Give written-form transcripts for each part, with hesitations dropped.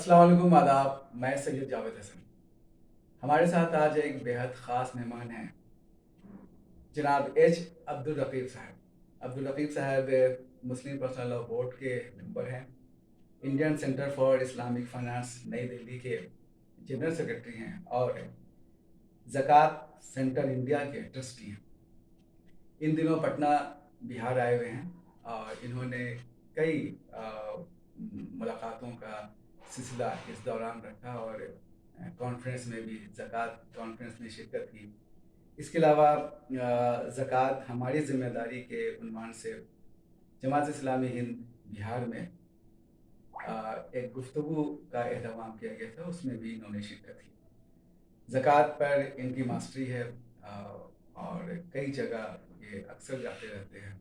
السلام علیکم، آداب۔ میں سید جاوید حسن۔ ہمارے ساتھ آج ایک بےحد خاص مہمان ہیں، جناب ایچ عبدالرقیب صاحب۔ عبدالرقیب صاحب مسلم پرسنل لاء بورڈ کے ممبر ہیں، Indian centre for Islamic finance نئی دہلی کے جنرل سیکرٹری ہیں اور زکوٰۃ سینٹر انڈیا کے ٹرسٹی ہیں۔ ان دنوں پٹنہ بہار آئے ہوئے ہیں اور انہوں نے کئی ملاقاتوں کا سلسلہ اس دوران رکھا اور کانفرنس میں بھی، زکوٰۃ کانفرنس میں شرکت کی۔ اس کے علاوہ زکوٰۃ ہماری ذمہ داری کے عنوان سے جماعت اسلامی ہند بہار میں ایک گفتگو کا اہتمام کیا گیا تھا، اس میں بھی انہوں نے شرکت کی۔ زکوٰۃ پر ان کی ماسٹری ہے اور کئی جگہ یہ اکثر جاتے رہتے ہیں۔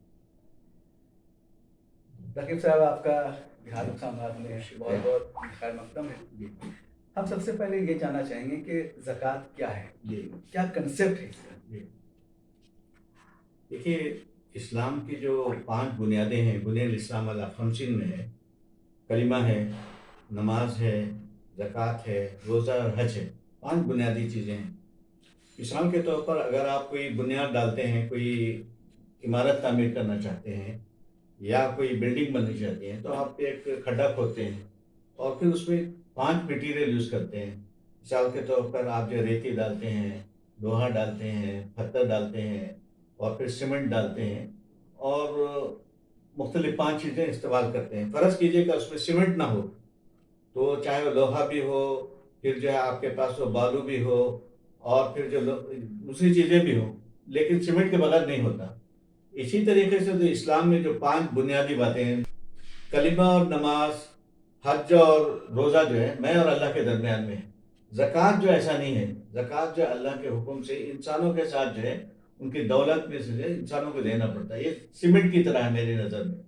رقیب صاحب، آپ کا بہار خامات میں بہت بہت خیر مقدم ہے۔ ہم سب سے پہلے یہ جاننا چاہیں گے کہ زکوٰۃ کیا ہے، کیا کنسیپٹ ہے اس کا؟ دیکھیے، اسلام کی جو 5 بنیادیں ہیں، بنیاد الاسلام علی خمسین میں ہے، کلمہ ہے، نماز ہے، زکوٰۃ ہے، روزہ اور حج ہے۔ 5 بنیادی چیزیں ہیں۔ مثال کے طور پر اگر آپ کوئی بنیاد ڈالتے ہیں، کوئی عمارت تعمیر کرنا چاہتے ہیں یا کوئی بلڈنگ بنانی چاہتے ہیں، تو آپ ایک کھڈا کھودتے ہیں اور پھر اس میں 5 مٹیریل یوز کرتے ہیں۔ مثال کے طور پر آپ جو ریتی ڈالتے ہیں، لوہا ڈالتے ہیں، پتھر ڈالتے ہیں اور پھر سیمنٹ ڈالتے ہیں اور مختلف 5 چیزیں استعمال کرتے ہیں۔ فرض کیجئے کہ اس میں سیمنٹ نہ ہو تو چاہے وہ لوہا بھی ہو، پھر جو ہے آپ کے پاس وہ بالو بھی ہو اور پھر جو دوسری چیزیں بھی ہوں، لیکن سیمنٹ کے بغیر نہیں ہوتا۔ اسی طریقے سے جو اسلام میں جو 5 بنیادی باتیں ہیں، کلمہ اور نماز، حج اور روزہ جو ہے میں اور اللہ کے درمیان میں ہے۔ زکوٰۃ جو ایسا نہیں ہے، زکوٰۃ جو اللہ کے حکم سے انسانوں کے ساتھ جو ہے ان کی دولت میں سے انسانوں کو دینا پڑتا ہے۔ یہ سیمنٹ کی طرح ہے میری نظر میں۔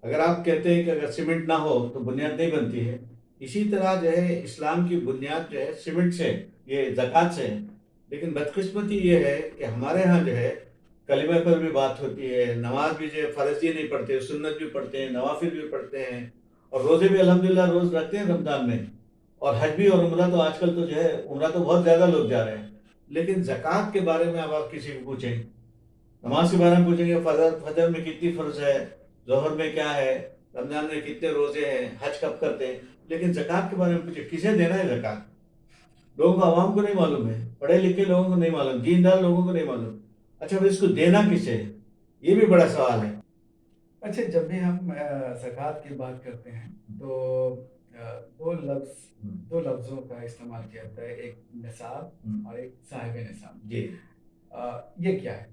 اگر آپ کہتے ہیں کہ اگر سیمنٹ نہ ہو تو بنیاد نہیں بنتی ہے، اسی طرح جو ہے اسلام کی بنیاد جو ہے سیمنٹ سے، یہ زکوٰۃ سے ہے۔ لیکن بدقسمتی یہ ہے کہ ہمارے ہاں جو ہے کلمہ پر بھی بات ہوتی ہے، نماز بھی جو ہے فرضی نہیں پڑھتے، سنت بھی پڑھتے ہیں، نوافل بھی پڑھتے ہیں اور روزے بھی الحمدللہ روز رکھتے ہیں رمضان میں، اور حج بھی اور عمرہ تو آج کل تو جو ہے عمرہ تو بہت زیادہ لوگ جا رہے ہیں۔ لیکن زکوٰۃ کے بارے میں اب آپ کسی کو پوچھیں، نماز کے بارے میں پوچھیں گے فجر میں کتنی فرض ہے، ظہر میں کیا ہے، رمضان میں کتنے روزے ہیں، حج کب کرتے ہیں، لیکن زکوٰۃ کے بارے میں پوچھیں کسے دینا ہے زکوٰۃ؟ لوگوں کو، عوام کو نہیں معلوم ہے، پڑھے لکھے لوگوں کو نہیں معلوم، دیندار لوگوں کو نہیں معلوم۔ اچھا پھر اس کو دینا کسے ہے؟ یہ بھی بڑا سوال ہے۔ اچھا، جب بھی ہم زکوٰۃ کی بات کرتے ہیں تو دو لفظوں کا استعمال کیا جاتا ہے، ایک نصاب اور ایک صاحب نصاب۔ جی، یہ کیا ہے؟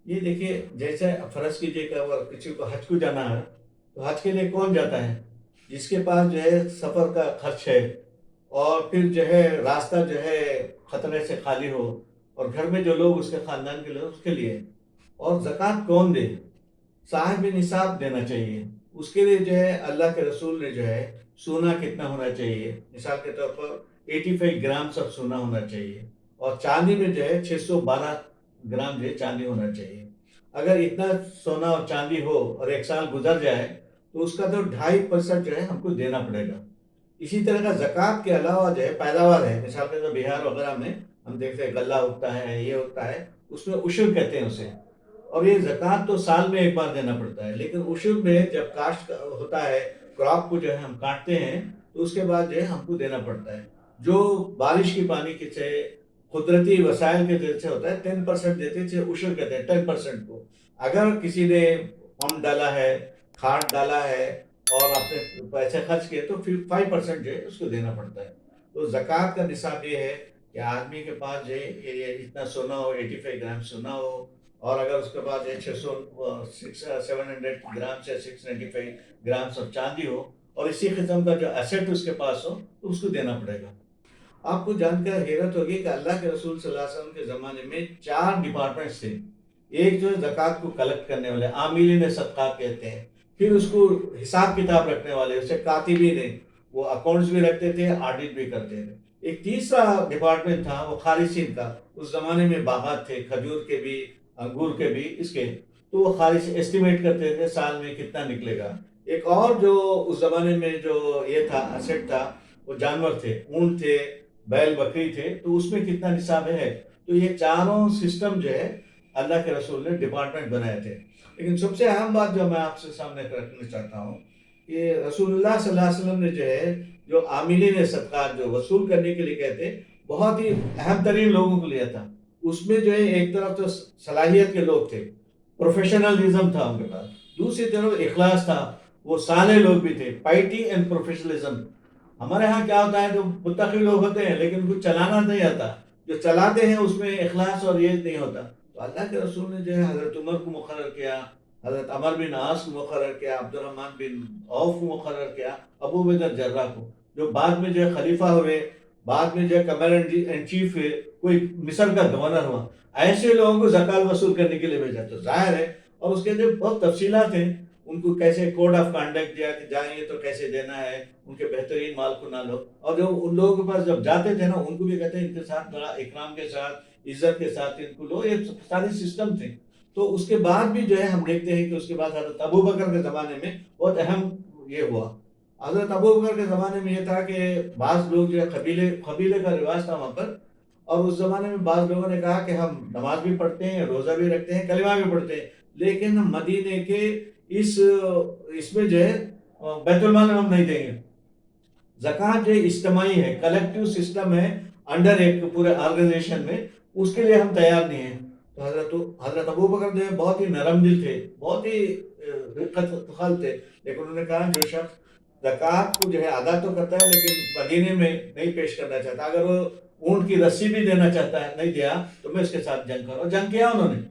یہ دیکھیے، جیسے فرض کیجئے کہ اگر کسی کو حج کو جانا ہے تو حج کے لیے کون جاتا ہے؟ جس کے پاس جو ہے سفر کا خرچ ہے اور پھر جو ہے راستہ جو ہے خطرے سے خالی ہو اور گھر میں جو لوگ اس کے خاندان کے لوگ اس کے لیے۔ اور زکوٰۃ کون دے؟ صاحب نصاب دینا چاہیے۔ اس کے لیے جو ہے اللہ کے رسول نے جو ہے سونا کتنا ہونا چاہیے، مثال کے طور پر 85 گرام سب سونا ہونا چاہیے، اور چاندی میں جو ہے 612 گرام جو ہے چاندی ہونا چاہیے۔ اگر اتنا سونا اور چاندی ہو اور 1 سال گزر جائے تو اس کا تو 2.5% جو ہے ہم کو دینا پڑے گا۔ اسی طرح کا زکوٰۃ کے علاوہ جو ہے پیداوار ہے، مثال کے طور بہار وغیرہ میں ہم دیکھتے ہیں غلہ اگتا ہے، یہ ہوتا ہے، اس میں عشر کہتے ہیں اسے، اور یہ زکوٰۃ تو سال میں 1 بار دینا پڑتا ہے۔ لیکن عشر میں جب کاشت ہوتا ہے، کراپ کو جو ہے ہم کاٹتے ہیں تو اس کے بعد جو ہے ہم کو دینا پڑتا ہے، جو بارش کی پانی کے سے، قدرتی وسائل کے ذریعے سے ہوتا ہے۔ 10% دیتے تھے، عشر کہتے ہیں 10% کو۔ اگر کسی نے پمپ ڈالا ہے، کھاد ڈالا ہے اور اپنے پیسے خرچ کیے تو پھر 5% جو ہے اس کو دینا پڑتا ہے۔ تو زکوٰۃ کا نصاب یہ ہے کہ آدمی کے پاس جو ہے یہ اتنا سونا ہو، 85 گرام سونا ہو، اور اگر اس کے پاس 700 گرام سے 695 گرام سب چاندی ہو اور اسی قسم کا جو ایسٹ اس کے پاس ہو تو اس کو دینا پڑے گا۔ آپ کو جان کر حیرت ہوگی کہ اللہ کے رسول صلی اللہ علیہ وسلم کے زمانے میں 4 ڈپارٹمنٹس تھے۔ ایک جو ہے زکوٰۃ کو کلیکٹ کرنے والے، عاملین صدقات کہتے ہیں، پھر اس کو حساب کتاب رکھنے والے، اسے کاتبین ہیں، وہ اکاؤنٹس بھی رکھتے تھے، آڈٹ بھی کرتے تھے۔ ایک تیسرا ڈپارٹمنٹ تھا وہ خارجین کا، اس زمانے میں باغات تھے، کھجور کے بھی، انگور کے بھی، اس کے، تو وہ خارج ایسٹیمیٹ کرتے تھے سال میں کتنا نکلے گا۔ ایک اور جو اس زمانے میں جو یہ تھا، ایسٹ تھا، وہ جانور تھے، اونٹ تھے، بیل بکری تھے، تو اس میں کتنا نصاب ہے. تو یہ چاروں سسٹم جو ہے اللہ کے رسول نے ڈپارٹمنٹ بنائے تھے. لیکن سب سے اہم بات جو میں آپ سے سامنے رکھنا چاہتا ہوں کہ رسول اللہ صلی اللہ علیہ وسلم نے جو ہے جو عاملین صدقات جو وصول کرنے کے لیے کہتے بہت ہی اہم ترین لوگوں کو لیا تھا. اس میں جو ہے ایک طرف تو صلاحیت کے لوگ تھے، پروفیشنلزم تھا ان کے پاس، دوسری طرف اخلاص تھا، وہ صالح لوگ بھی تھے، پائٹی اینڈ پروفیشنلزم. ہمارے ہاں کیا ہوتا ہے جو متقی لوگ ہوتے ہیں لیکن ان کو چلانا نہیں آتا، جو چلاتے ہیں اس میں اخلاص اور یہ نہیں ہوتا. تو اللہ کے رسول نے جو ہے حضرت عمر کو مقرر کیا، حضرت عمر بن عاص کو مقرر کیا، عبد الرحمن بن عوف کو مقرر کیا، ابو عبیدہ جرح کو، جو بعد میں جو ہے خلیفہ ہوئے، بعد میں جو ہے کمانڈر ان چیف ہوئے، کوئی مصر کا گورنر ہوا. ایسے لوگوں کو زکوٰۃ وصول کرنے کے لیے بھیجا. تو ظاہر ہے، اور اس کے اندر بہت تفصیلات ہیں، ان کو کیسے کوڈ آف کانڈکٹ دیا کہ جائیں گے تو کیسے دینا ہے، ان کے بہترین مال کو نہ لو. اور جو ان لوگوں کے پاس جب جاتے تھے نا ان کو بھی کہتے ہیں ان کے ساتھ بڑا اکرام کے ساتھ عزت کے ساتھ ان کو لو. یہ سارے سسٹم تھے. تو اس کے بعد بھی جو ہے ہم دیکھتے ہیں کہ اس کے بعد حضرت ابو بکر کے زمانے میں بہت اہم یہ ہوا. حضرت ابو بکر کے زمانے میں یہ تھا کہ بعض لوگ جو ہے قبیلے کا رواج تھا وہاں پر، اور اس زمانے میں بعض لوگوں نے کہا کہ ہم نماز بھی پڑھتے ہیں، روزہ بھی رکھتے ہیں، کلمہ بھی پڑھتے ہیں، لیکن مدینے کے اس میں جو ہے بیت المال میں ہم نہیں دیں گے. زکوٰۃ جو اجتماعی ہے، کلیکٹیو سسٹم ہے انڈر ایک پورے آرگنائزیشن میں، اس کے لیے ہم تیار نہیں ہیں. تو حضرت ابو بکر جو ہے بہت ہی نرم دل تھے، بہت ہی رقت خل تھے، لیکن انہوں نے کہا جو شخص زکوٰۃ کو جو ہے ادا تو کرتا ہے لیکن مدینے میں نہیں پیش کرنا چاہتا، اگر وہ اونٹ کی رسی بھی دینا چاہتا ہے نہیں دیا تو میں اس کے ساتھ جنگ کروں. اور جنگ کیا انہوں نے.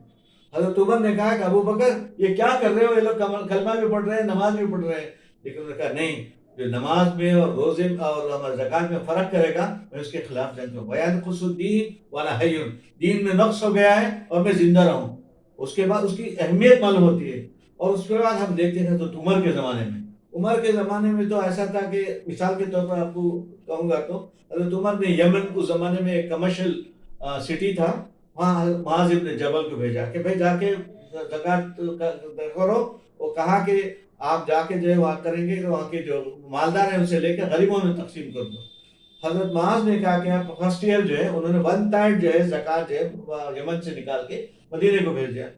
حضرت عمر نے کہا کہ ابو بکر یہ کیا کر رہے ہو، یہ لوگ کلمہ بھی پڑھ رہے ہیں، نماز بھی پڑھ رہے ہیں. لیکن انہوں نے کہا نہیں، جو نماز میں اور روزے اور زکوٰۃ میں فرق کرے گا میں اس کے خلاف جنگ کروں. وَيَنْقُصُ الدِّينُ وَأَنَا حَيٌّ، دین میں نقص ہو گیا ہے اور میں زندہ رہوں. اس کے بعد اس کی اہمیت معلوم ہوتی ہے. اور اس کے بعد ہم دیکھتے ہیں تو عمر کے زمانے میں تو ایسا تھا کہ مثال کے طور پر آپ کو کہوں گا تو حضرت عمر نے یمن اس زمانے میں ایک کمرشل سٹی تھا، وہاں معاذ ابن جبل کو بھیجا کہ بھائی جا کے زکوٰۃ کرو. وہ کہا کہ آپ جا کے جو ہے وہاں کریں گے کہ وہاں کے جو مالدار ہیں ان سے لے کے غریبوں میں تقسیم کر دو. حضرت معاذ نے کہا کہ آپ فرسٹ ایئر جو ہے انہوں نے 1/3 جو ہے زکوٰۃ جو ہے یمن سے نکال کے مدینے کو بھیج دیا.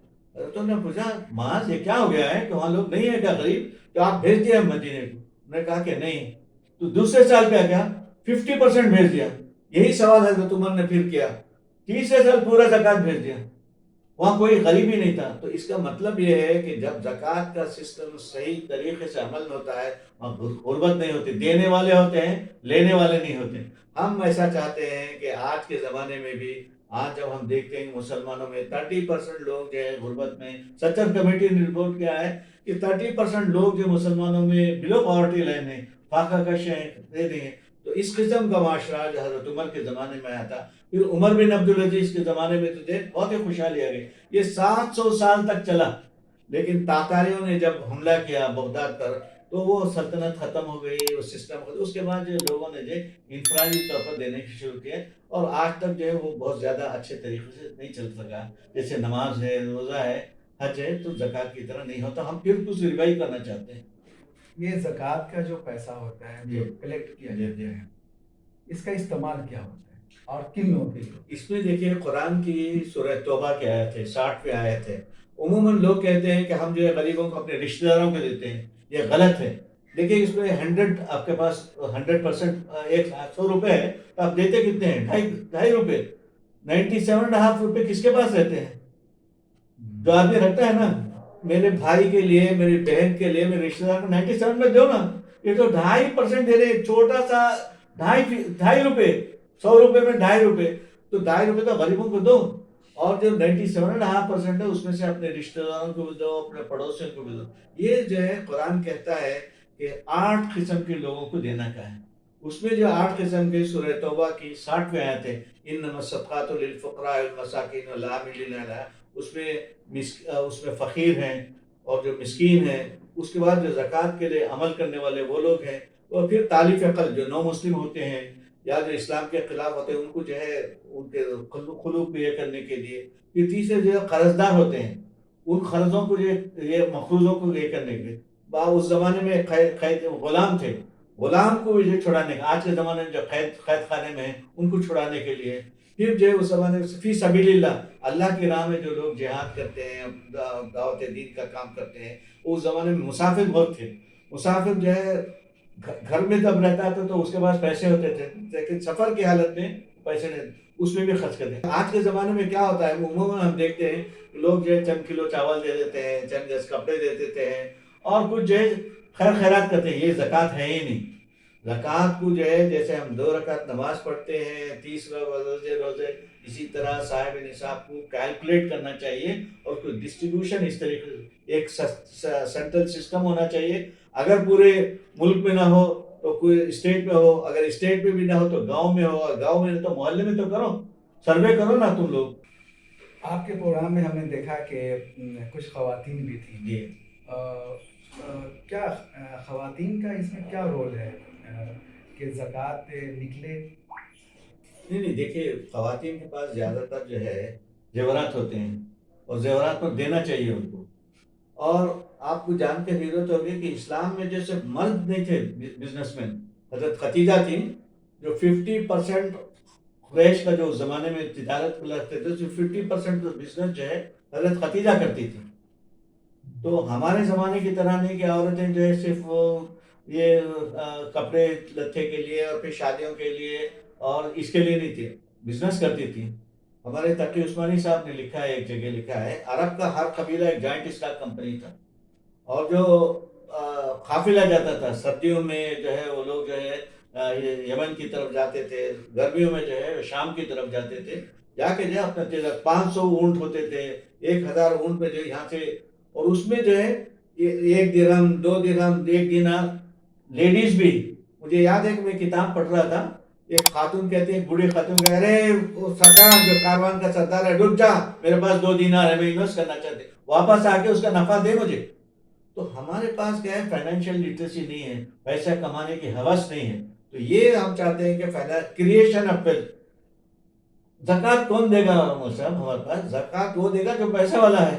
تو نے پوچھا معاذ یہ کیا ہو گیا ہے کہ وہاں لوگ نہیں ہیں کیا غریب، تو آپ بھیج دیا مدینے کو. انہوں نے کہا کہ نہیں. تو دوسرے سال کیا 50% بھیج دیا. یہی سوال حضرت عمر نے پھر کیا، تیسرے سال پورا زکوٰۃ بھیج دیا. وہاں کوئی غریب ہی نہیں تھا. تو اس کا مطلب یہ ہے کہ جب زکوٰۃ کا سسٹم صحیح طریقے سے عمل میں ہوتا ہے وہاں غربت نہیں ہوتی، دینے والے ہوتے ہیں، لینے والے نہیں ہوتے. ہم ایسا چاہتے ہیں کہ آج کے زمانے میں بھی، آج جب ہم دیکھتے ہیں مسلمانوں میں 30% لوگ جو ہے غربت میں، سچر کمیٹی نے رپورٹ کیا ہے کہ 30% لوگ جو مسلمانوں میں بلو پاورٹی لائن ہے، فاقہ کش ہیں، دے دیں گے. تو اس قسم کا معاشرہ جو حضرت عمر کے زمانے میں آیا تھا. پھر عمر بن عبدالعزیز کے زمانے میں تو بہت ہی خوشحالی آ گئی. یہ 700 سال تک چلا، لیکن تاتاریوں نے جب حملہ کیا بغداد پر تو وہ سلطنت ختم ہو گئی، وہ سسٹم ختم. اس کے بعد جو لوگوں نے جو انفرادی طور پر دینے شروع کیے، اور آج تک جو ہے وہ بہت زیادہ اچھے طریقے سے نہیں چل سکا. جیسے نماز ہے، روزہ ہے، حج ہے، تو زکوٰۃ کی طرح نہیں ہوتا. ہم پھر کچھ ریوائو کرنا چاہتے ہیں. یہ زکوٰۃ کا جو پیسہ ہوتا ہے جو کلیکٹ کیا جاتا ہے، اس کا استعمال کیا ہوتا ہے اور کن لوگوں کے لیے؟ اس میں دیکھیے قرآن کی سورہ توبہ کی آیت ہے، 60 آیت ہے. عموماً لوگ کہتے ہیں کہ ہم جو ہے غریبوں کو اپنے رشتہ داروں کو دیتے ہیں، یہ غلط ہے. دیکھیے اس میں 100 آپ کے پاس 100% 100 روپے ہے تو آپ دیتے کتنے ہیں؟ 2.5 روپے. 97.5 روپے کس کے پاس رہتے ہیں؟ جو آدمی رکھتا ہے نا، میرے بھائی کے لیے، میری بہن کے لیے، میرے رشتہ دار کو 97 میں دو نا. یہ تو 2.5% دے رہے، چھوٹا سا 2.5 روپے. 100 روپے میں 2.5 روپے، تو 2.5 روپے تو غریبوں کو دو. اور جو 97.5% ہے اس میں سے اپنے رشتہ داروں کو بھی دو، اپنے پڑوسیوں کو بھی دو. یہ جو ہے قرآن کہتا ہے کہ 8 قسم کے لوگوں کو دینا کا ہے. اس میں جو 8 قسم کے سورہ توبہ کی 60 آیت ہے، انما الصدقات للفقراء والمساکین والعاملین علیہا، اس میں فقیر ہیں اور جو مسکین ہیں. اس کے بعد جو زکوٰۃ کے لیے عمل کرنے والے وہ لوگ ہیں. اور پھر تالیف قلب، جو نو مسلم ہوتے ہیں یا جو اسلام کے خلاف ہوتے ہیں، ان کو جو ہے ان کے خلوق یہ کرنے کے لیے. پھر تیسرے جو ہے قرض دار ہوتے ہیں، ان قرضوں کو یہ مقروضوں کو یہ کرنے کے. اس زمانے میں غلام تھے، غلام کو جو چھڑانے کا، آج کے زمانے میں جو قید خانے میں ہیں ان کو چھڑانے کے لیے، پھر جو اس زمانے میں فی سبیل اللہ، اللہ کی راہ میں جو لوگ جہاد کرتے ہیں، دعوت دین کا کام کرتے ہیں، اس زمانے میں مسافر بہت تھے. مسافر جو ہے گھر میں جب رہتا تھا تو اس کے پاس پیسے ہوتے تھے، لیکن سفر کی حالت میں پیسے نہیں، اس میں بھی خرچ کرتے ہیں. آج کے زمانے میں کیا ہوتا ہے، عموماً ہم دیکھتے ہیں لوگ جو ہے چند کلو چاول دے دیتے ہیں، چند گز کپڑے دے دیتے ہیں، اور کچھ جو ہے خیر خیرات کرتے ہیں. یہ زکوٰۃ ہے ہی نہیں. زکوٰۃ کو جو ہے جیسے ہم 2 رکعت نماز پڑھتے ہیں، 30 روزے، اسی طرح صاحب نصاب کو کیلکولیٹ کرنا چاہیے اور کوئی ڈسٹریبیوشن اس طریقے سے ایک سینٹرل سسٹم ہونا چاہیے. اگر پورے ملک میں نہ ہو تو کوئی اسٹیٹ میں ہو، اگر اسٹیٹ میں بھی نہ ہو تو گاؤں میں ہو، اور گاؤں میں نہ تو محلے میں تو کرو، سروے کرو نا تم لوگ. آپ کے پروگرام میں ہم نے دیکھا کہ کچھ خواتین بھی تھیں. جی کیا خواتین کا اس میں کیا رول ہے کہ زکوٰۃ نکلے؟ نہیں دیکھیے، خواتین کے پاس زیادہ تر جو ہے زیورات ہوتے ہیں، اور زیورات پر دینا چاہیے ان کو. اور آپ کو جان کے حیرت ہوگی کہ اسلام میں جیسے مرد نہیں تھے بزنس مین، حضرت ختیجہ تھیں جو 50% قریش کا جو اس زمانے میں تجارت کرتے تھے، 50% بزنس جو ہے حضرت ختیجہ کرتی تھی. تو ہمارے زمانے کی طرح نہیں کہ عورتیں جو ہے صرف یہ کپڑے لتے کے لیے اور پھر شادیوں کے لیے اور اس کے لیے نہیں تھی، بزنس کرتی تھی. ہمارے تقی عثمانی صاحب نے لکھا ہے، ایک جگہ لکھا ہے، عرب کا ہر قبیلہ ایک جوائنٹ اسٹاک کمپنی تھا، اور جو قافلہ جاتا تھا سردیوں میں جو ہے وہ لوگ جو ہے یمن کی طرف جاتے تھے، گرمیوں میں جو ہے شام کی طرف جاتے تھے، جا کے جو ہے اپنا 500 اونٹ ہوتے تھے، 1000 اونٹ میں جو یہاں سے، اور اس میں جو ہے 1 درہم 2 درہم 1 دینار. لیڈیز بھی، مجھے یاد ہے کہ میں کتاب پڑھ رہا تھا، ایک خاتون کہتی ہے، بوڑھی خاتون کہہ رہے وہ سردار جو کاروان کا سردار ہے، رک جا، میرے پاس 2 دینار ہے، میں انویسٹ کرنا چاہتے، واپس آ کے اس کا نفع دے مجھے. تو ہمارے پاس کیا ہے، فائنینشیل لٹریسی نہیں ہے، پیسہ کمانے کی ہوس نہیں ہے. تو یہ ہم چاہتے ہیں کہ کریشن آف ویلتھ. زکوٰۃ کون دے گا صاحب؟ ہمارے پاس زکوٰۃ وہ دے گا جو پیسے والا ہے.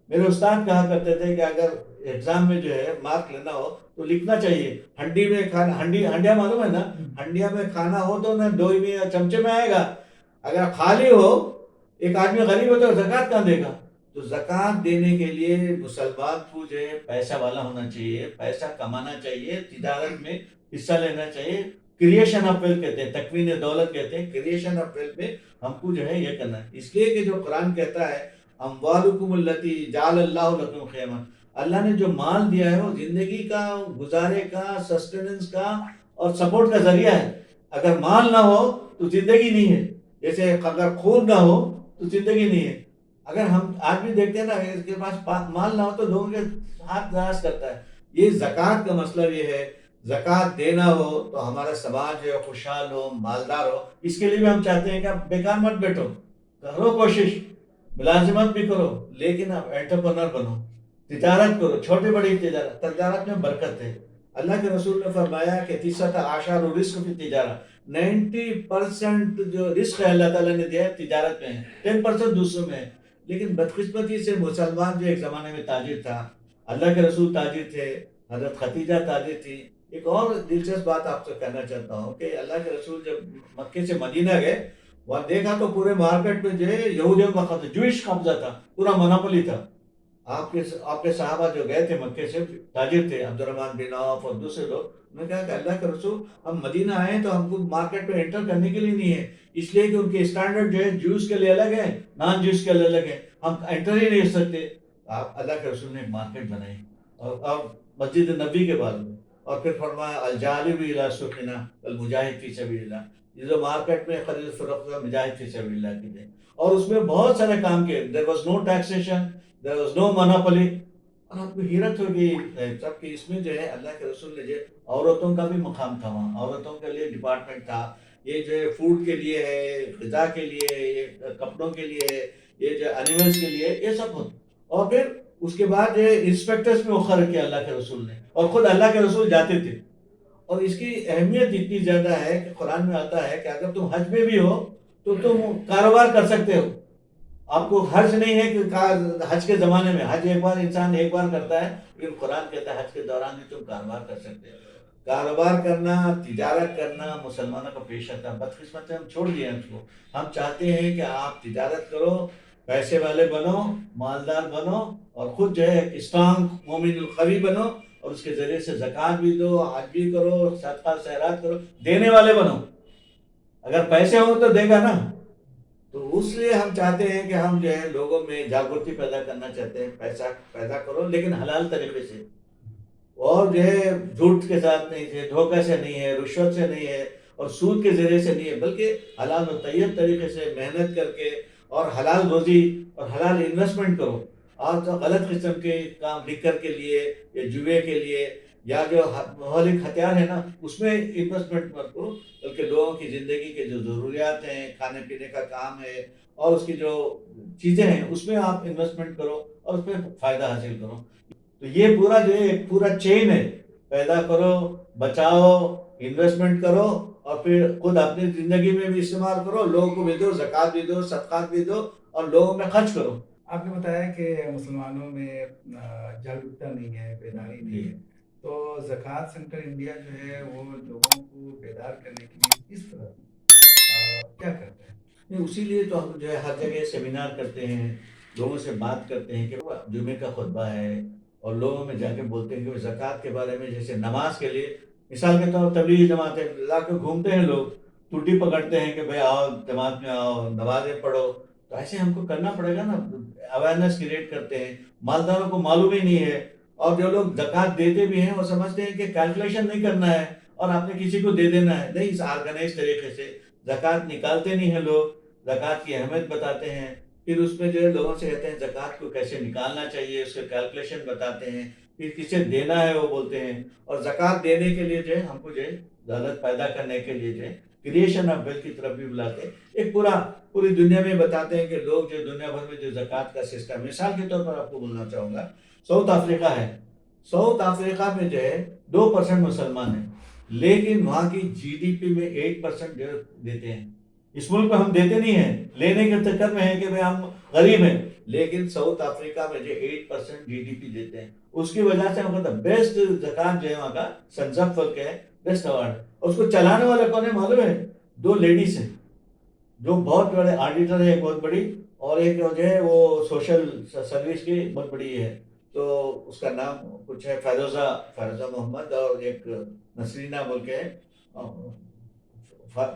میرے استاد کہا کرتے تھے کہ اگر ایگزام میں جو ہے مارک لینا ہو تو لکھنا چاہیے ہنڈی میں کھانا، ہنڈیا معلوم ہے نا، ہنڈیا میں کھانا ہو تو نہ ڈوئی میں یا چمچے میں آئے گا. اگر خالی ہو، ایک آدمی غریب ہو تو زکوٰۃ کہاں دے گا؟ تو زکوٰۃ دینے کے لیے مسلمان کو جو ہے پیسہ والا ہونا چاہیے، پیسہ کمانا چاہیے، تجارت میں حصہ لینا چاہیے. کریشن آف ویلتھ کہتے ہیں، تکوین دولت کہتے ہیں. کریشن آف ویلتھ میں ہم کو جو ہے یہ کرنا ہے، اس لیے کہ جو قرآن کہتا ہے اموالکم التی جعل اللہ لکم قیاما، اللہ نے جو مال دیا ہے وہ زندگی کا، گزارے کا، سسٹیننس کا اور سپورٹ کا ذریعہ ہے. اگر مال نہ ہو تو زندگی نہیں ہے، جیسے اگر خون نہ ہو تو زندگی نہیں ہے. اگر ہم آج بھی دیکھتے ہیں نا، اس کے پاس مال نہ ہو تو لوگوں کے ہاتھ دراز کرتا ہے. یہ زکوٰۃ کا مسئلہ یہ ہے، زکوٰۃ دینا ہو تو ہمارا سماج جو ہے خوشحال ہو، مالدار ہو. اس کے لیے بھی ہم چاہتے ہیں کہ آپ بیکار مت بیٹھو، کرو کوشش، ملازمت بھی کرو، لیکن آپ انٹرپرنر بنو، تجارت کرو، چھوٹی بڑی تجارت میں برکت ہے. اللہ کے رسول نے فرمایا کہ تیسرا عاشر رزق فی تجارت، 90% جو رزق ہے اللہ تعالیٰ نے دیا ہے تجارت میں ہے، 10% دوسروں میں ہے. لیکن بدقسمتی سے مسلمان جو ایک زمانے میں تاجر تھا، اللہ کے رسول تاجر تھے، حضرت ختیجہ تاجر تھی. ایک اور دلچسپ بات آپ سے کہنا چاہتا ہوں کہ اللہ کے رسول جب مکے سے مدینہ گئے، وہاں دیکھا تو پورے مارکیٹ میں جو ہے یہودیوں کا قبضہ، جوئش قبضہ تھا، پورا مناپلی تھا. آپ کے صحابہ جو گئے تھے مکے سے، تاجر تھے، عبد الرحمن بن عوف اور دوسرے لوگ، انہوں نے کہا کہ اللہ کے رسول ہم مدینہ آئے تو ہم کو مارکیٹ میں انٹر کرنے کے لیے نہیں ہے، اس لیے کہ ان کے اسٹینڈرڈ جو ہے جوس کے لیے الگ ہے، نان جوس کے لیے الگ ہے، ہم انٹر ہی نہیں کر سکتے. آپ اللہ کے رسول نے ایک مارکیٹ بنائی، اور مسجد نبی کے بعد میں، اور پھر فرمایا الجالب الی سوقنا المجاہد فی سبیل اللہ، یہ جو مارکیٹ میں خرید فروخت کا مجاہد فی سبیل اللہ کی ہے. اور اس میں بہت سارے کام کیے. There was no taxation, there was no monopoly. اور آپ کو حیرت ہوگی سب کہ اس میں جو ہے اللہ کے رسول نے جو عورتوں کا بھی مقام تھا، وہاں عورتوں کے لیے ڈپارٹمنٹ تھا. یہ جو ہے فوڈ کے لیے ہے، غذا کے لیے، یہ کپڑوں کے لیے ہے، یہ جو اینیملس کے لیے، یہ سب ہوتا. اور پھر اس کے بعد جو انسپیکٹرز میں مقرر کیا اللہ کے رسول نے، اور خود اللہ کے رسول جاتے تھے. اور اس کی اہمیت اتنی زیادہ ہے کہ قرآن میں آتا ہے کہ اگر تم حج میں بھی ہو تو تم کاروبار کر سکتے ہو. آپ کو حرج نہیں ہے کہ حج کے زمانے میں، حج ایک بار انسان ایک بار کرتا ہے، لیکن قرآن کہتا ہے حج کے دوران بھی تم کاروبار کر سکتے ہو. کاروبار کرنا، تجارت کرنا مسلمانوں کا پیشہ تھا. بدقسمت سے ہم چھوڑ دیے ہیں اس کو. ہم چاہتے ہیں کہ آپ تجارت کرو، پیسے والے بنو، مالدار بنو، اور خود جو ہے ایک اسٹرانگ مومن القوی بنو، اور اس کے ذریعے سے زکوٰۃ بھی دو، حج بھی کرو، صدقہ خیرات کرو، دینے والے بنو. اگر پیسے ہو تو دے گا نا. تو اس لیے ہم چاہتے ہیں کہ ہم جو ہے لوگوں میں جاگرتی پیدا کرنا چاہتے ہیں. پیسہ پیدا کرو لیکن حلال طریقے سے، اور جو ہے جھوٹ کے ساتھ نہیں ہے، دھوکے سے نہیں ہے، رشوت سے نہیں ہے، اور سود کے ذریعے سے نہیں ہے، بلکہ حلال و طیب طریقے سے محنت کر کے اور حلال روزی اور حلال انویسٹمنٹ کرو. اور جو غلط قسم کے کام لکر کے لیے یا جوئے کے لیے یا جو مہلک ہتھیار ہے نا اس میں انویسٹمنٹ مت کرو، بلکہ لوگوں کی زندگی کے جو ضروریات ہیں، کھانے پینے کا کام ہے اور اس کی جو چیزیں ہیں اس میں آپ انویسٹمنٹ کرو اور اس میں فائدہ حاصل کرو. تو یہ پورا جو ہے ایک پورا چین ہے. پیدا کرو، بچاؤ، انویسٹمنٹ کرو، اور پھر خود اپنی زندگی میں بھی استعمال کرو، لوگوں کو بھی دو، زکوٰۃ بھی دو، صدقات بھی دو، اور لوگوں میں خرچ کرو. آپ نے بتایا کہ مسلمانوں میں جاگرکتا نہیں ہے، بیداری نہیں ہے، تو زکوٰۃ سینٹر انڈیا جو ہے وہ لوگوں کو بیدار کرنے کے لیے کس طرح کیا کرتا ہے؟ نہیں، اسی لیے تو ہم جو ہے ہر جگہ سیمینار کرتے ہیں، لوگوں سے بات کرتے ہیں کہ جمعے کا خطبہ ہے، اور لوگوں میں جا کے بولتے ہیں کہ زکوٰۃ کے بارے میں. جیسے نماز کے لیے مثال کے طور پر تبلیغی جماعتیں لا کے گھومتے ہیں، لوگ ٹوٹی پکڑتے ہیں کہ بھائی آؤ جماعت میں آؤ، نمازیں پڑھو. تو ایسے ہم کو کرنا پڑے گا نا. اویئرنیس کریٹ کرتے ہیں، مالداروں کو معلوم ہی نہیں ہے، اور جو لوگ زکوٰۃ دیتے بھی ہیں وہ سمجھتے ہیں کہ کیلکولیشن نہیں کرنا ہے اور آپ نے کسی کو دے دینا ہے. نہیں، اس آرگنائز طریقے سے زکوٰۃ نکالتے نہیں ہیں لوگ، زکوٰۃ کی اہمیت بتاتے ہیں. پھر اس میں جو ہے لوگوں سے کہتے ہیں زکوٰۃ کو کیسے نکالنا چاہیے، اس کے کیلکولیشن بتاتے ہیں، پھر کسے دینا ہے وہ بولتے ہیں. اور زکوٰۃ دینے کے لیے جو ہے ہم کو جو ہے دولت پیدا کرنے کے لیے جو ہے کریشن آف ویلتھ کی طرف بھی بلاتے ہیں. ایک پوری دنیا میں بتاتے ہیں کہ لوگ جو دنیا بھر میں جو زکوٰۃ کا سسٹم، مثال کے طور پر آپ کو بولنا چاہوں گا، ساؤتھ افریقہ ہے. ساؤتھ افریقہ میں جو ہے 2% مسلمان ہیں، لیکن وہاں کی جی ڈی پی میں 8% جو دیتے ہیں. اس ملک میں ہم دیتے نہیں ہیں، لینے کے چکر میں ہے کہ ہم غریب ہیں، لیکن ساؤتھ افریقہ میں جو 8% جی ڈی پی دیتے ہیں. اس کی وجہ سے ہم کہتے ہیں بیسٹ زکوٰۃ جو ہے وہاں کا سنسب فلک ہے، بیسٹ اوارڈ. اور اس کو چلانے والے کون ہے معلوم ہے؟ 2 لیڈیز ہیں جو بہت بڑے آڈیٹر ہے، بہت بڑی، اور ایک جو ہے وہ سوشل سروس کی بہت بڑی ہے. تو اس کا نام کچھ ہے فیروزہ محمد، اور ایک نسرینہ بول کے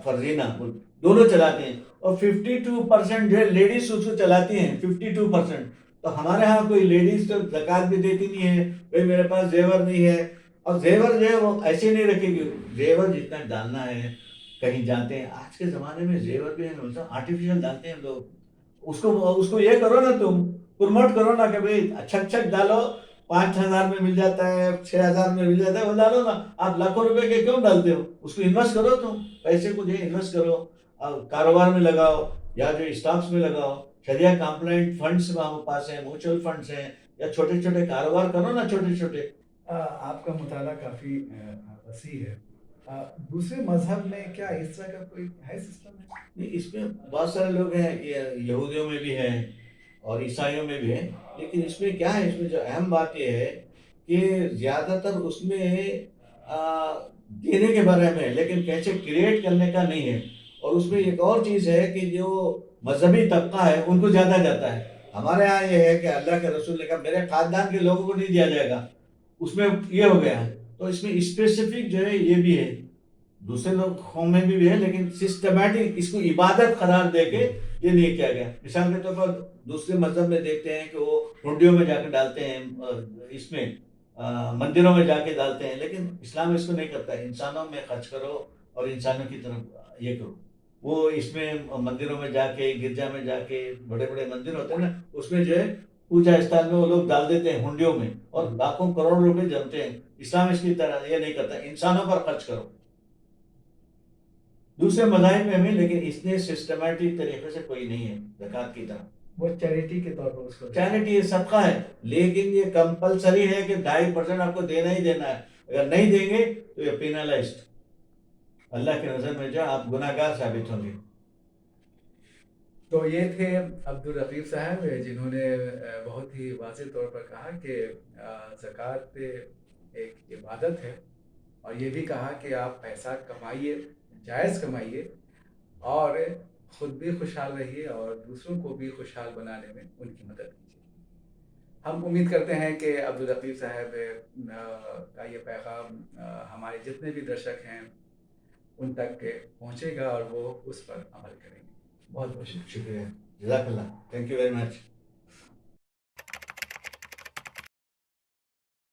فرزینہ بول، دونوں چلاتے ہیں. اور 52% جو ہے لیڈیز اس کو چلاتی ہیں، 52%. تو ہمارے ہاں کوئی لیڈیز تو زکوٰۃ بھی دیتی نہیں ہے، بھائی میرے پاس زیور نہیں ہے. اور زیور جو ہے وہ ایسے نہیں رکھے گی، زیور جتنا ڈالنا ہے کہیں جانتے ہیں. آج کے زمانے میں زیور بھی ہے آرٹیفیشل ڈالتے ہیں لوگ. اس کو یہ کرو نا، تم پروموٹ کرو نا کہ بھائی اچھا ڈالو، 5,000 میں مل جاتا ہے، 6,000 میں مل جاتا ہے، وہ ڈالو نا. آپ لاکھوں روپے کے کیوں ڈالتے ہو؟ اس کو انویسٹ کرو، تم پیسے کو جو ہے انویسٹ کرو، کاروبار میں لگاؤ یا جو اسٹاکس میں لگاؤ. شریعہ کمپلائنٹ فنڈس ہمارے پاس ہیں، میوچل فنڈس ہیں، یا چھوٹے چھوٹے کاروبار کرو نا، چھوٹے چھوٹے. آپ کا مطالعہ کافی وسیع ہے. دوسرے مذہب میں کیا اس طرح کا کوئی ہے سسٹم ہے؟ نہیں، اس میں بہت سارے لوگ ہیں، یہودیوں میں بھی ہیں اور عیسائیوں میں بھی ہیں، لیکن اس میں کیا ہے، اس میں جو اہم بات یہ ہے کہ زیادہ تر اس میں دینے کے بارے میں، لیکن کیسے کریٹ کرنے کا نہیں ہے. اور اس میں ایک اور چیز ہے کہ جو مذہبی طبقہ ہے ان کو زیادہ جاتا ہے. ہمارے ہاں یہ ہے کہ اللہ کے رسول نے کہا میرے خاندان کے لوگوں کو نہیں دیا جائے گا، اس میں یہ ہو گیا ہے. تو اس میں اسپیسیفک جو ہے یہ بھی ہے، دوسرے لوگ قوم میں بھی ہے، لیکن سسٹمیٹک اس کو عبادت قرار دے کے یہ نہیں کیا گیا. مثال کے طور پر دوسرے مذہب میں دیکھتے ہیں کہ وہ ہنڈیوں میں جا کے ڈالتے ہیں، اس میں مندروں میں جا کے ڈالتے ہیں، لیکن اسلام اس کو نہیں کرتا ہے. انسانوں میں خرچ کرو اور انسانوں کی طرف یہ کرو. وہ اس میں مندروں میں جا کے، گرجا میں جا کے، بڑے بڑے مندر ہوتے ہیں نا، اس میں جو ہے پوجا استھان میں وہ لوگ ڈال دیتے ہیں ہنڈیوں میں، اور لاکھوں کروڑ روپے جمتے ہیں. اسلام اس کی طرح یہ نہیں کرتا، انسانوں پر خرچ کرو. دوسرے مذاہب میں بھی، لیکن اس نے سسٹمیٹک طریقے سے کوئی نہیں ہے زکوٰۃ کی طرح. وہ چیریٹی کے طور پر اس کو چیریٹی صدقہ ہے، لیکن یہ کمپلسری ہے کہ 2.5% آپ کو دینا ہی دینا ہے. اگر نہیں دیں گے تو یہ پینالائزڈ، اللہ کی نظر میں جو آپ گناہ گار ثابت ہوں گے. تو یہ تھے عبدالرقیب صاحب، جنہوں نے بہت ہی واضح طور پر کہا کہ زکوٰۃ ایک عبادت ہے اور یہ بھی کہا کہ آپ پیسہ کمائیے، جائز کمائیے، اور خود بھی خوشحال رہیے اور دوسروں کو بھی خوشحال بنانے میں ان کی مدد کیجیے۔ ہم امید کرتے ہیں کہ عبدالرقیب صاحب کا یہ پیغام ہمارے جتنے بھی درشک ہیں ان تک پہنچے گا اور وہ اس پر عمل کریں گے۔ بہت بہت شکریہ۔ شکریہ، جزاک اللہ، تھینک یو ویری مچ۔